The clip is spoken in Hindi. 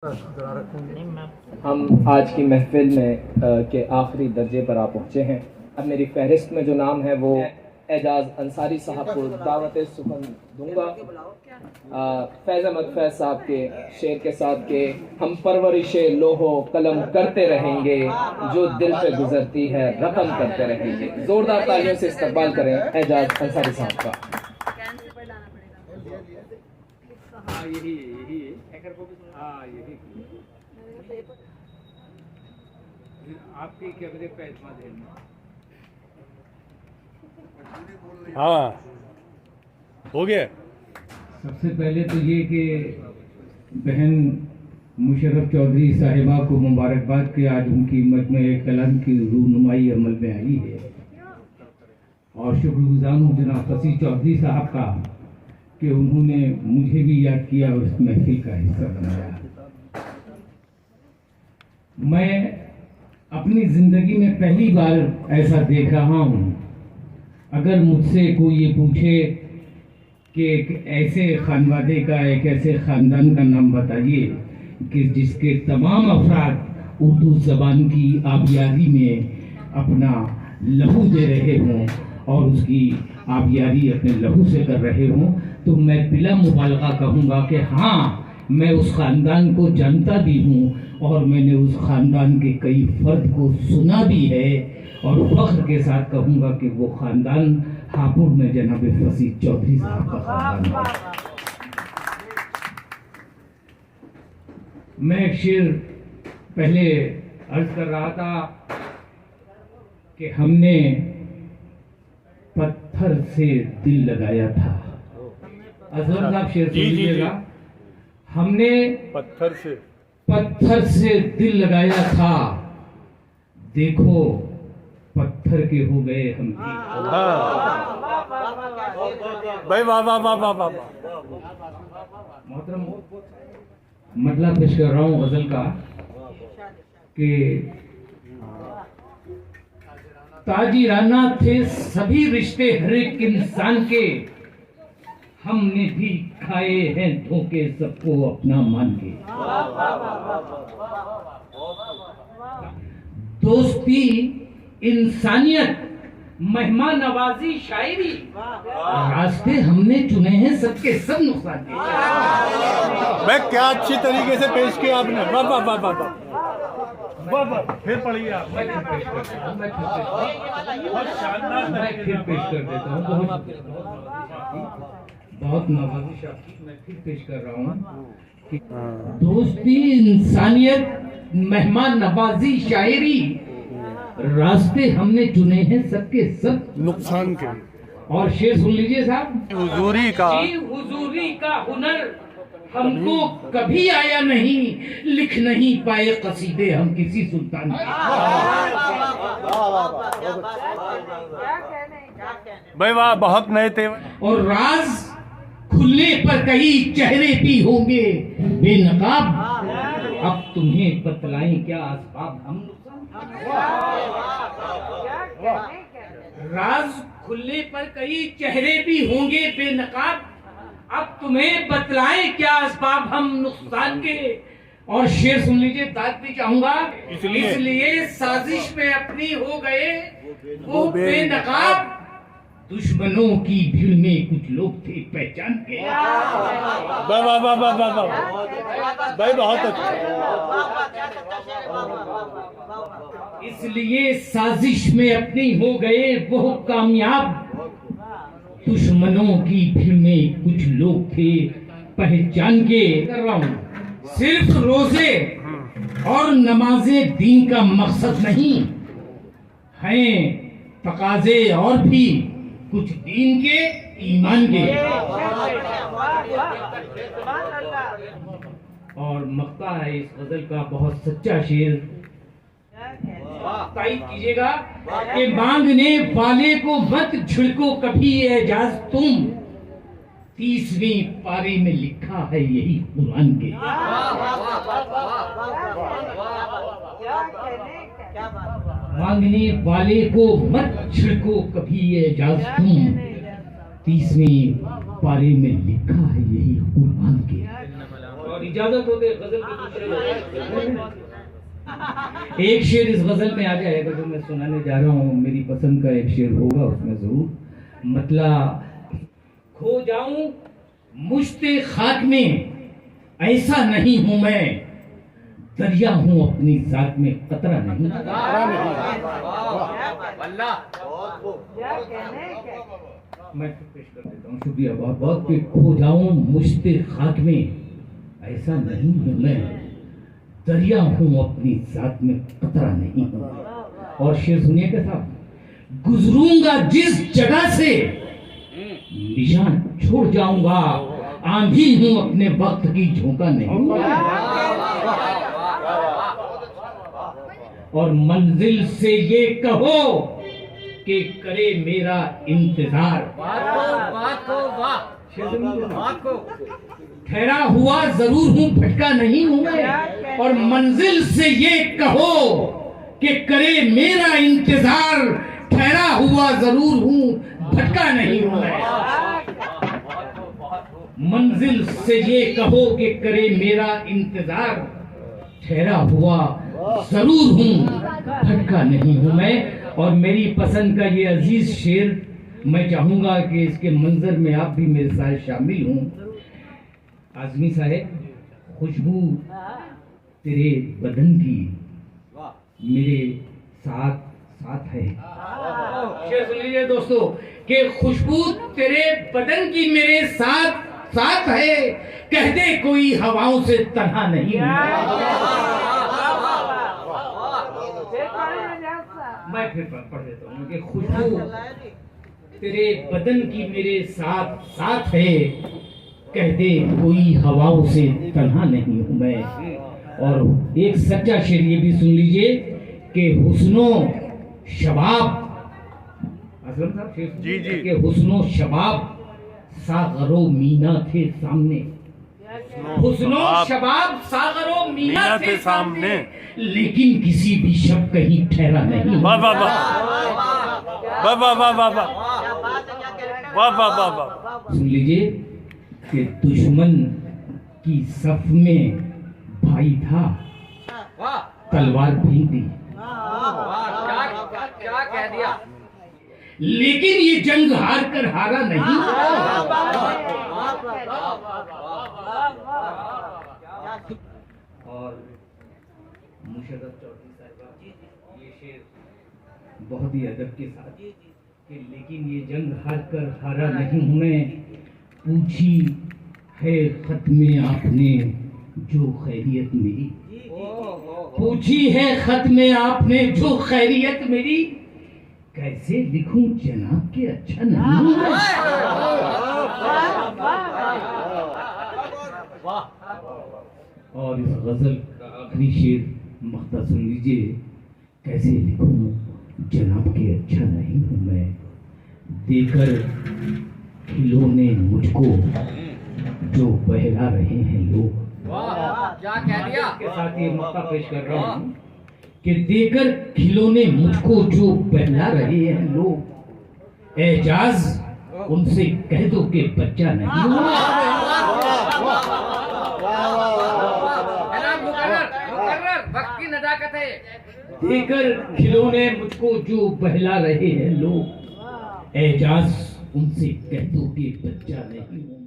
हम आज की महफिल में के आखिरी दर्जे पर आ पहुँचे हैं। अब मेरी फहरिस्त में जो नाम है वो एजाज अंसारी साहब को दावत सुखन दूंगा। फैज़ अहमद फैज़ साहब के शेर के साथ के हम परवरिश लोहो कलम करते रहेंगे, जो दिल पे गुजरती है रकम करते रहेंगे। जोरदार तालियों से इस्तकबाल करें एजाज अंसारी साहब का। आपकी कैमरे पे एतमाद है। हाँ हो गया। सबसे पहले तो ये कि बहन मुशर्रफ चौधरी साहिबा को मुबारकबाद कि आज उनकी मजमे कलम की रूनुमाई अमल में आई है, और शुक्रगुजार हूँ जनाब फसी चौधरी साहब का कि उन्होंने मुझे भी याद किया और इस महफिल का हिस्सा बनाया। मैं अपनी जिंदगी में पहली बार ऐसा देख रहा हूँ। अगर मुझसे कोई ये पूछे कि एक ऐसे खानवादे का, एक ऐसे ख़ानदान का नाम बताइए कि जिसके तमाम अफराद उर्दू ज़बान की आबियारी में अपना लहू दे रहे हों और उसकी आबियारी अपने लहू से कर रहे हों, तो मैं बिला मुबालगा कहूँगा कि हाँ, मैं उस ख़ानदान को जानता भी हूँ और मैंने उस ख़ानदान के कई फ़र्द को सुना भी है, और फ़ख्र के साथ कहूँगा कि वो ख़ानदान हापुड़ में जनाब फसी चौधरी साहब का ख़ानदान है। मैं एक शेर पहले अर्ज कर रहा था कि हमने पत्थर से दिल लगाया था। असलम साहब शेर सुन लीजिएगा। हमने पत्थर से दिल लगाया था, देखो पत्थर के हो गए हम भी। भाई वाह वाह वाह वाह वाह। मोहतरम, मतलब पेश कर रहा हूँ गजल का कि ताजिराना थे सभी रिश्ते हर एक इंसान के, हमने भी खाए हैं धोखे सबको अपना मान के। दोस्ती, इंसानियत, मेहमान नवाजी, शायरी, रास्ते हमने चुने हैं सबके सब नुकसान के। मैं क्या अच्छी तरीके से पेश किया आपने। वाह वाह वाह वाह वाह वाह। फिर पढ़िए आप। मैं फिर पेश कर देता हूँ। बहुत नवाजिश आपकी मैं फिर पेश कर रहा हूँ कि दोस्ती, इंसानियत, मेहमान नवाजी, शायरी, रास्ते हमने चुने हैं सबके सब नुकसान के। और शेर सुन लीजिए साहब। हुजूरी का हुजूरी का हुनर हमको कभी आया नहीं, लिख नहीं पाए कसीदे हम किसी सुल्तान के। भाई वाह, बहुत नए थे। और राज खुलने पर कई चेहरे भी होंगे बेनकाब, अब तुम्हें बतलाएं क्या असबाब हम। राज खुलने पर कई चेहरे भी होंगे बेनकाब, अब तुम्हें बतलाएं क्या असबाब हम नुकसान के। और शेर सुन लीजिए, दाद भी चाहूंगा। इसलिए साजिश में अपनी हो गए वो बेनकाब, दुश्मनों की भीड़ में कुछ लोग थे पहचान के। वाह वाह वाह वाह वाह वाह भाई, बहुत अच्छा। इसलिए साजिश में अपनी हो गए वो कामयाब, दुश्मनों की भीड़ में कुछ लोग थे पहचान के। कर रहा हूँ, सिर्फ रोजे और नमाजें दीन का मकसद नहीं हैं, तकाजे और भी कुछ दीन के, ईमान के। और मक्ता है इस गजल का बहुत सच्चा शेर। तारीफ कीजिएगा कि मांगने वाले को मत झिड़को कभी एजाज तुम, 30वें पारे में लिखा है यही कुरान के। मांगने वाले को मत छिड़को कभी एजाज तुम, 30वें पारे में लिखा है यही कुरान के। और इजाजत हो दे गजल के दूसरे एक शेर इस गजल में आ जाएगा जो मैं सुनाने जा रहा हूँ, मेरी पसंद का एक शेर होगा उसमें जरूर। मतलब खो जाऊं मुश्ते खाक में ऐसा नहीं हूं मैं, दरिया हूं अपनी जात में कतरा नहीं। मैं पेश कर देता हूँ, शुक्रिया बहुत बहुत। कि खो जाऊं मुश्ते खाक में ऐसा नहीं हूं मैं, दरिया हूं अपनी जात में कतरा नहीं हूं। और शेर सुनिए कैसा, गुजरूंगा जिस जगह से निशान छोड़ जाऊंगा, आंधी हूं अपने वक्त की झोंका नहीं। और मंजिल से ये कहो कि करे मेरा इंतजार, ठहरा हुआ जरूर हूं भटका नहीं हूं मैं। और मंजिल से ये कहो कि करे मेरा इंतजार, ठहरा हुआ जरूर हूं भटका नहीं हूं मैं। मंजिल से ये कहो कि करे मेरा इंतजार, ठहरा हुआ जरूर हूं भटका नहीं हूं मैं। और मेरी पसंद का ये अजीज शेर मैं चाहूंगा कि इसके मंजर में आप भी मेरे साथ शामिल हों। आजमी साहब, खुशबू तेरे बदन की मेरे साथ साथ है। शेर सुन लीजिए दोस्तों, कि खुशबू तेरे बदन की मेरे साथ साथ है, कहते कोई हवाओं से तन्हा नहीं। मैं फिर पढ़ देता हूँ कि खुशबू तेरे बदन की मेरे साथ साथ है, कहते कोई हवाओं से तन्हा नहीं हूं मैं। और एक सच्चा शेर ये भी सुन लीजिए कि हुस्नो शबाब, असलम साहब शेर जी जी, कि हुस्नो शबाब सागरो मीना थे सामने, हुस्नो शबाब सागरो मीना थे सामने, लेकिन किसी भी शब कहीं ठहरा नहीं। वाह वाह वाह वाह वाह वाह वाह वाह वाह वाह वाह। सुन लीजिए कि दुश्मन की सफ में भाई था, तलवार फेंक दी, क्या कह दिया, लेकिन ये जंग हार कर हारा नहीं। और मुशर्रफ चौधरी साहब ये शेर बहुत ही अदब के साथ कि लेकिन ये जंग हार कर हारा नहीं हूं मैं, पूछी है खत में आपने जो खैरियत मेरी, पूछी है खत में आपने जो खैरियत मेरी, कैसे लिखूं जनाब के अच्छा नहीं। और इस गजल का आखिरी शेर मख्ता सुन लीजिए, कैसे लिखूं जनाब के अच्छा नहीं हूं मैं, देकर खिलौने मुझको जो बहला रहे हैं लोग। क्या कह दिया, के साथ ये मौका पेश कर रहा हूँ कि देकर खिलौने मुझको जो बहला रहे हैं लोग, एजाज उनसे कह दो कि बच्चा नहीं हूं। वक्त की नजाकत है। देकर खिलौने मुझको जो बहला रहे हैं लोग, एजाज उनसे कह दो कि बच्चा नहीं हूं।